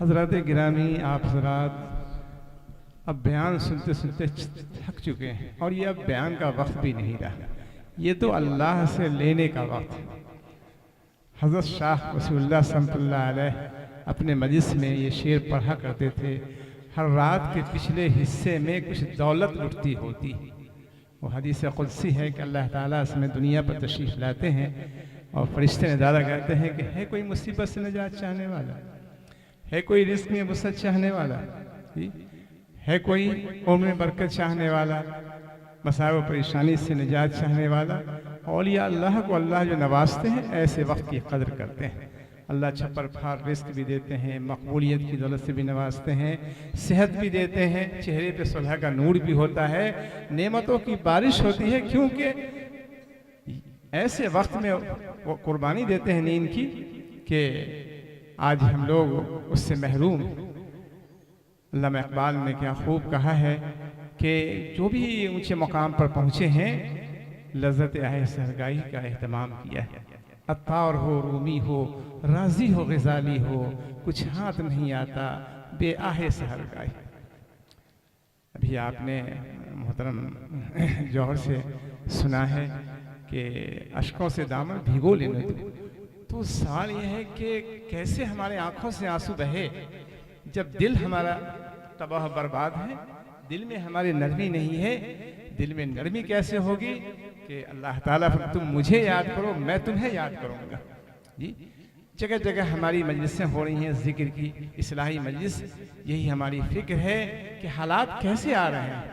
हज़रात गिरामी आप हज़रात अब बयान सुनते सुनते थक चुके हैं और ये अब बयान का वक्त भी नहीं रहा, ये तो अल्लाह से लेने का वक्त है। हज़रत शाह रसूलुल्लाह सल्लल्लाहु अलैहि अपने मजलिस में ये शेर पढ़ा करते थे, हर रात के पिछले हिस्से में कुछ दौलत लुटती होती। वो हदीस कुदसी है कि अल्लाह ताला इसमें दुनिया पर तशरीफ़ लाते हैं और फरिश्ते नज़ारा करते हैं कि है कोई मुसीबत से निजात चाहने वाला, है कोई रिस्क में वसअत चाहने वाला, है कोई उम्र में बरकत चाहने वाला, मसाइब परेशानी से निजात चाहने वाला। औलिया अल्लाह को अल्लाह जो नवाजते हैं ऐसे वक्त की कदर करते हैं। अल्लाह छप्पर फाड़ रिस्क भी देते हैं, मकबूलियत की दौलत से भी नवाजते हैं, सेहत भी देते हैं, चेहरे पे सुलह का नूर भी होता है, नेमतों की बारिश होती है, क्योंकि ऐसे वक्त में वो कुर्बानी देते हैं नींद की कि आज हम लोग उससे महरूम। अल्लामा इकबाल ने क्या खूब कहा है कि जो भी ऊंचे मकाम पर पहुँचे हैं लज़्ज़त आहे सरगाही का एहतमाम किया है। अत्तार हो, रूमी हो, राजी हो, ग़ज़ाली हो, कुछ हाथ नहीं आता बेआहे सहरगाही। अभी आपने मोहतरम जौहर से सुना है कि अश्कों से दामन भिगो लेने दो। तो सवाल यह है कि कैसे हमारे आंखों से आंसू बहे जब दिल हमारा तबाह बर्बाद है, दिल में हमारी नरमी नहीं है। दिल में नरमी कैसे होगी कि अल्लाह ताला तुम मुझे याद करो मैं तुम्हें याद करूँगा। जी, जगह जगह हमारी मजलिसें हो रही हैं जिक्र की, इस्लाही मजलिस। यही हमारी फिक्र है कि हालात कैसे आ रहे हैं,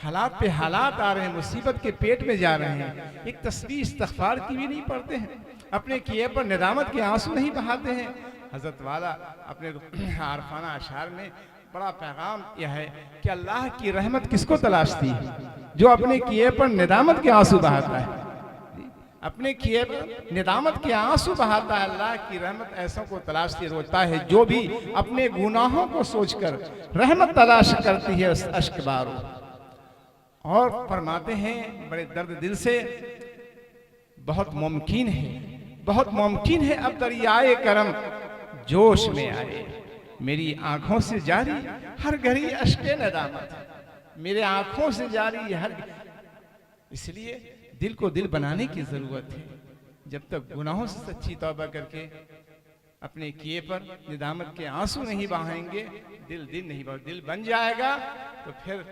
हालात पे हालात आ रहे हैं, मुसीबत के पेट में जा रहे हैं। एक तस्बीह इस्तग़फ़ार की भी नहीं पढ़ते हैं, अपने किए पर निदामत के आंसू नहीं बहाते हैं। हज़रत वाला अपने आरफाना अशार में बड़ा पैगाम यह है कि अल्लाह की रहमत किसको तलाशती है, जो अपने किए पर निदामत के आंसू बहाता है। अपने किए पर निदामत के आंसू बहाता है। अल्लाह की रहमत ऐसों को तलाशती रोता है जो भी अपने गुनाहों को सोचकर रहमत तलाश करती है अश्क बारो। और फरमाते हैं बड़े दर्द दिल से, बहुत मुमकिन है, बहुत मुमकिन है अब दरियाए करम जोश में आए, मेरी आंखों से जारी हर घड़ी अश्के नदामत, मेरे आंखों से जारी हर। इसलिए दिल को दिल बनाने की जरूरत है। जब तक गुनाहों से सच्ची तौबा करके अपने किए पर निदामत के आंसू नहीं बहाएंगे, दिल नहीं बन, दिल बन जाएगा तो फिर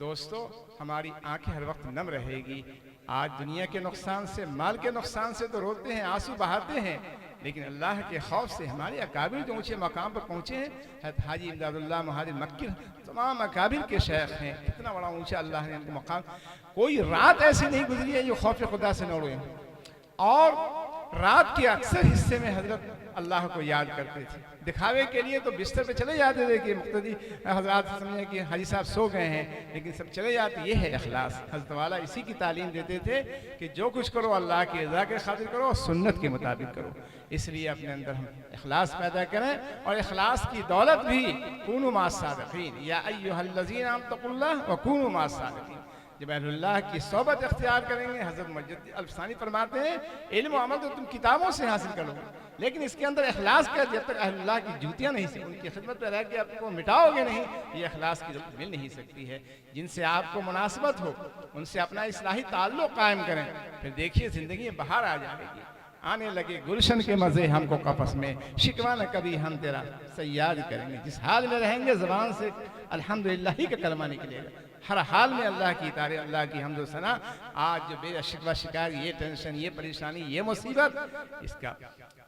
दोस्तों हमारी आंखें हर वक्त नम रहेगी। आज दुनिया के नुकसान से, माल के नुकसान से तो रोते हैं, आंसू बहाते हैं, लेकिन अल्लाह के खौफ से हमारे अकाबिर जो ऊंचे मकाम पर पहुंचे हैं, हज़रत हाजी इमदादुल्लाह महाजिर मक्की तमाम अकाबिर के शेख हैं, कितना बड़ा ऊंचा अल्लाह ने उनको मकाम। कोई रात ऐसी नहीं गुजरी है जो खौफ खुदा से न रोए। और रात के अक्सर हिस्से में हजरत अल्लाह को याद करते थे। दिखावे के लिए तो बिस्तर पे चले जाते थे कि मुक्तदी हजरात समझे कि हाजी साहब सो गए हैं, लेकिन सब चले जाते। ये है इखलास। हज़रत वाला इसी की तालीम देते थे कि जो कुछ करो अल्लाह की रज़ा के खातिर करो और सुन्नत के मुताबिक करो। इसलिए अपने अंदर हम इखलास पैदा करें और इखलास की दौलत भी कूनू मास सादिक़ीन या अय्युहल्लज़ीना आमनुत्तक़ुल्लाह व कूनू मास सादिक़ीन। जब अल्लाह की सोबत इख्तियार करेंगे, हज़रत मुजद्दिद अल्फ़सानी फरमाते हैं इल्म और अमल तो तुम किताबों से हासिल कर लोगे, लेकिन इसके अंदर इखलास कर, जब तक अल्लाह की जूतियाँ नहीं से उनकी खिदमत में रह के आपको मिटाओगे नहीं, ये इखलास की जरूरत मिल नहीं सकती है। जिनसे आपको मुनासबत हो उनसे अपना इस्लाही ताल्लुक़ कायम करें, फिर देखिए ज़िंदगी में बाहर आ जाएगी। आने लगे गुलशन के मज़े हमको कपस में, शिकवा न कभी हम तेरा सयाद करेंगे। जिस हाल में रहेंगे ज़बान से अल्हम्दुलिल्लाह ही का कलमा निकलेगा। हर हाल में अल्लाह की तारीफ़, अल्लाह की हम्द व सना। आज जो बेशिकवा शिकायत, ये टेंशन, ये परेशानी, ये मुसीबत,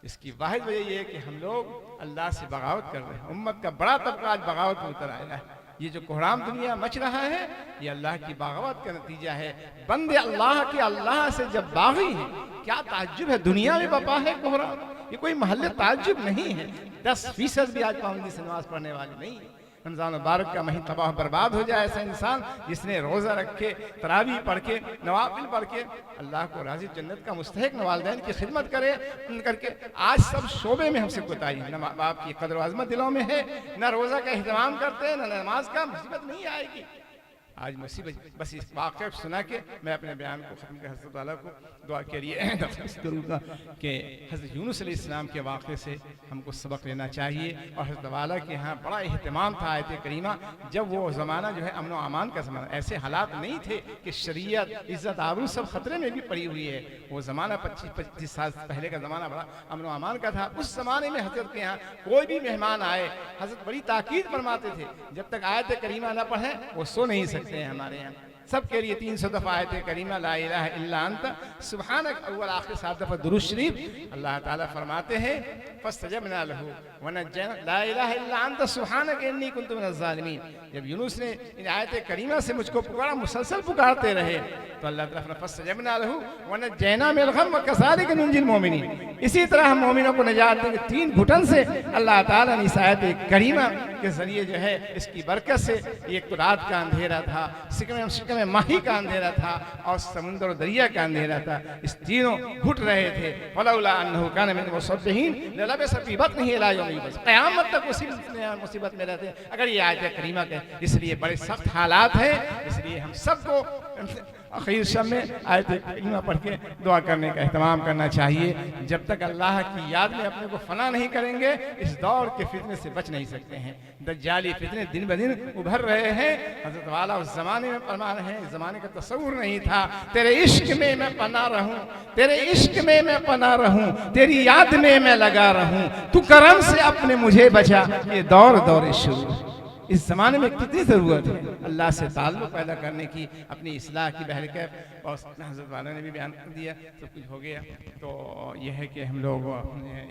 इसकी वाहिद वजह ये है कि हम लोग अल्लाह से बगावत कर रहे हैं। उम्मत का बड़ा तबका आज बगावत में उतर आया है। ये जो कोहराम दुनिया मच रहा है ये अल्लाह की बागवत का नतीजा है। बंदे अल्लाह के अल्लाह से जब बागी हैं, क्या ताज्जुब है, दुनिया में बपा है कोहराम, ये कोई महल्ले ताज्जुब नहीं है। 10% भी आज पाबंदी से नमाज पढ़ने वाले नहीं है। रमज़ान मुबारक का महीना तबाह बर्बाद हो जाए ऐसा इंसान जिसने रोज़ा रखे, तरावी पढ़ के, नवाफिल पढ़ के अल्लाह को राज़ी, जन्नत का मुस्तहिक, वालिदैन की खिदमत करे करके आज सब शोबे में हमसे कोताही, न माँ बाप की कदर अज़मत दिलों में है, न रोज़ा का एहतमाम करते हैं, न नमाज का। मुसीबत नहीं आएगी आज मुसीबत। बस इस वाक़या को सुना के मैं अपने बयान को ख़त्म कर हज़रत वाला को दुआ के लिए दरख्वास्त करूँगा कि हज़रत यूनुस अलैहिस्सलाम के वाक़े से हमको सबक लेना चाहिए। और हज़रत वाला के यहाँ बड़ा अहतमाम था आयत करीमा, जब वो ज़माना जो है अमन व अमान का ज़माना, ऐसे हालात नहीं थे कि शरीयत, इज़्ज़त, आबरू सब ख़तरे में भी पड़ी हुई है। वो ज़माना 25-25 साल पहले का ज़माना बड़ा अमन व अमान का था। उस ज़माने में हज़रत के यहाँ कोई भी मेहमान आए, हज़रत बड़ी ताकीद फरमाते थे जब तक आयत करीमा ना पढ़े वो सो नहीं सकते हैं। हमारे यहाँ सबके लिए 300 दफ़ा आयत करीमा ला इलाहा इल्ला अंत सुब्हानक, अव्वल आखिर 7 दफ़ा दुरूद शरीफ। अल्लाह ताला फरमाते हैं फस्तजबना लहू व नज्जना, ला इलाहा इल्ला अंत सुब्हानक इन्नी कुन्तु मिनज़ ज़ालिमीन। जब यूनुस ने इन आयत करीमा से मुझको पुकारा, मुसलसल पुकारते रहे, तो अल्लाह ताला फरमाता फस्तजबना लहू व नज्जना मिनल गम व कज़ालिका नुंजिल मोमिनीन। इसी तरह हम मोमिनों को निजात देंगे। 3 घुटन से अल्लाह ताला ने इस आयत करीमा के जरिए जो है इसकी बरकत से, एक तो रात का अंधेरा था, शिकम में माही का अंधेरा था और समुद्र और दरिया का अंधेरा था, इस तीनों घुट रहे थे। फलौला अन्नहु कान मिनल मुसब्बिहीन ललबिसा फी बत्निही इला यौमि युबअस, क़यामत तक उसी मुसीबत में रहते अगर ये आयत करीमा के। इसलिए बड़े सख्त हालात हैं, इसलिए हम सबको आखिर शब में आयत करीमा पढ़ के दुआ करने का एहतमाम करना चाहिए। जब तक अल्लाह की याद में अपने को फना नहीं करेंगे, इस दौर के फितने से बच नहीं सकते हैं। दज्जाली फितने दिन ब दिन उभर रहे हैं। हज़रत वाला उस ज़माने में फरमा रहे हैं, इस ज़माने का तस्वुर नहीं था। तेरे इश्क में मैं पना रहूं, तेरे इश्क में मैं पना रहूं, तेरी याद में मैं लगा रहूं, तू करम से अपने मुझे बचा, ये दौर दौर शुरू। इस ज़माने में कितनी ज़रूरत है अल्लाह से ताल्लुक़ पैदा करने की, अपनी इस्लाह की बहरकैफ। और हज़रत वाला ने भी बयान कर दिया, सब कुछ हो गया। तो यह है कि हम लोग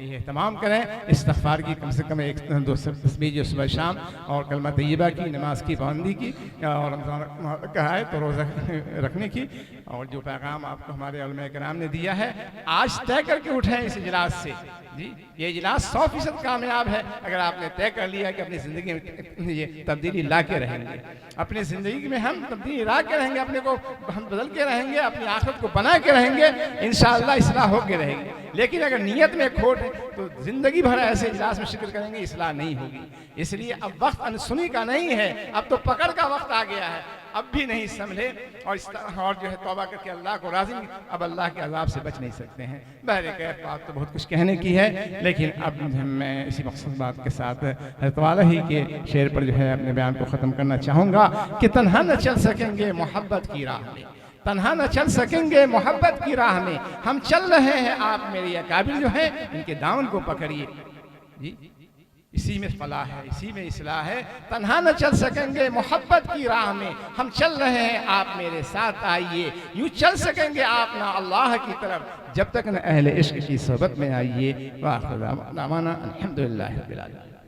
ये एहतमाम करें इस्तिग़फ़ार की, कम से कम 1-2 तस्बीह जो सुबह शाम, और कलमा तय्यबा की, नमाज की पाबंदी की, और रमज़ान कहा है तो रोज़ा रखने की। और जो पैगाम आपको हमारे उलमा किराम ने दिया है, आज तय करके उठें इस इजलास से। जी, ये इजलास 100% कामयाब है अगर आपने तय कर लिया कि अपनी ज़िंदगी में ये तब्दीली ला के रहेंगे, अपनी ज़िंदगी में हम तब्दीली ला के रहेंगे, अपने को हम बदल के रहेंगे, अपनी आखिरत को बना के रहेंगे, इंशाअल्लाह इस्लाह हो के रहेगी। लेकिन अगर नीयत में खोट है तो ज़िंदगी भर ऐसे इजलास में शिरकत करेंगे, इस्लाह नहीं होगी। इसलिए अब वक्त अनसुनी का नहीं है, अब तो पकड़ का वक्त आ गया है। अब भी नहीं संभले और इस तरह और जो है तौबा करके अल्लाह को राज़ी, अब अल्लाह के अज़ाब से बच नहीं सकते हैं। बहरकैफ बात तो बहुत कुछ कहने की है, लेकिन अब मैं इसी मकसद बात के साथ हज़रत वाला ही के शेर पर जो है अपने बयान को ख़त्म करना चाहूँगा कि तन्हा न चल सकेंगे मोहब्बत की राह में, तन्हा न चल सकेंगे मोहब्बत की राह में, हम चल रहे हैं आप मेरे अकाबिर जो है इनके दामन को पकड़िए। जी, इसी में फलाह है, इसी में इस्लाह है। तन्हा न चल सकेंगे मोहब्बत की राह में, हम चल रहे हैं आप मेरे साथ आइए। यूँ चल सकेंगे आप ना अल्लाह की तरफ जब तक न अहले इश्क की सोहबत में आइए। वाह अल्हम्दुलिल्लाह रब्बिल आलमीन।